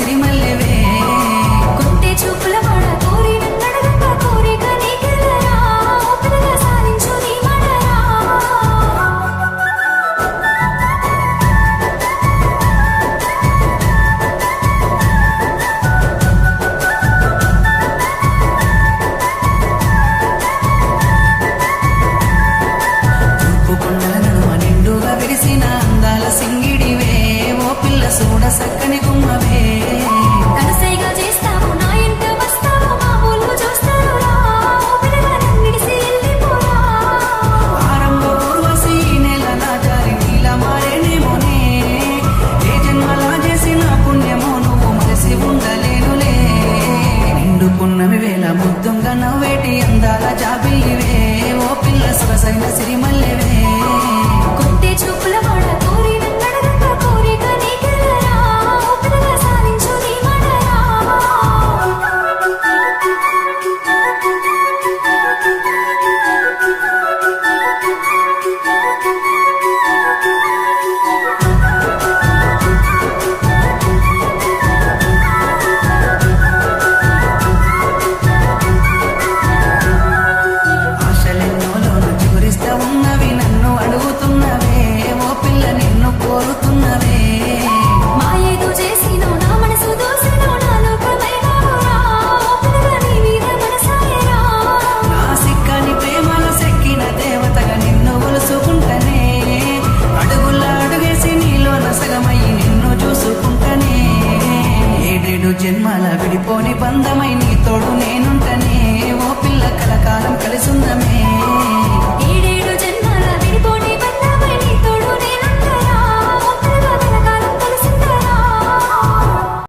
సిరిమల్లెవే కొట్టే చూపుల వాడ కోరి నన్నడగక కోరిక నీకెళ్ళరా పిల్లగా సాధించు నీ మడరా తూర్పు కొండల నడుమ నిండుగా విరిసిన అందాల సింగిడివే ఓ పిల్ల సూడ సక్కని గుమ్మవే కనసైగా చేస్తావు నా ఇంట వస్తావు మామూలు చూస్తాను రా పిల్లగా నన్నిడిసి వెళ్ళిపోరా వారంలో ఊర్వశి నెల జారి నీల మారేనేమోనే ఏ జన్మలా చేసిన పుణ్యమో నువ్వు మరసి ఉండలేనులే నిండు పున్నమి వేళ ముద్దుంగా నవ్వేటి అందాల జాబిల్లివే ఓ పిల్ల సొగసైన సిరిమల్లెవే కొట్టే చూపుల వాడ కోరి నన్నడగక కోరిక నీకెళ్ళరా పిల్లగా సాధించు నీ మడరా ఆశలెన్నోలోన చిగురిస్తా ఉన్నవి నన్ను అడుగుతున్నవే ఓ పిల్ల నిన్ను కోరుతున్నవే మా ఏదో చేసినో నా మనసు దోసినో నా లోకమైనావురా పిల్లగా నీ మీద మనసాయరా నా సిక్కని ప్రేమల సెక్కిన దేవతగా నిన్ను ఒలుసుకుంటనే అడుగుల అడుగేసి నీలో నసగమయ్యి నిన్ను చూసుకుంటనే ఏడేడు జన్మల విడిపోని బంధమై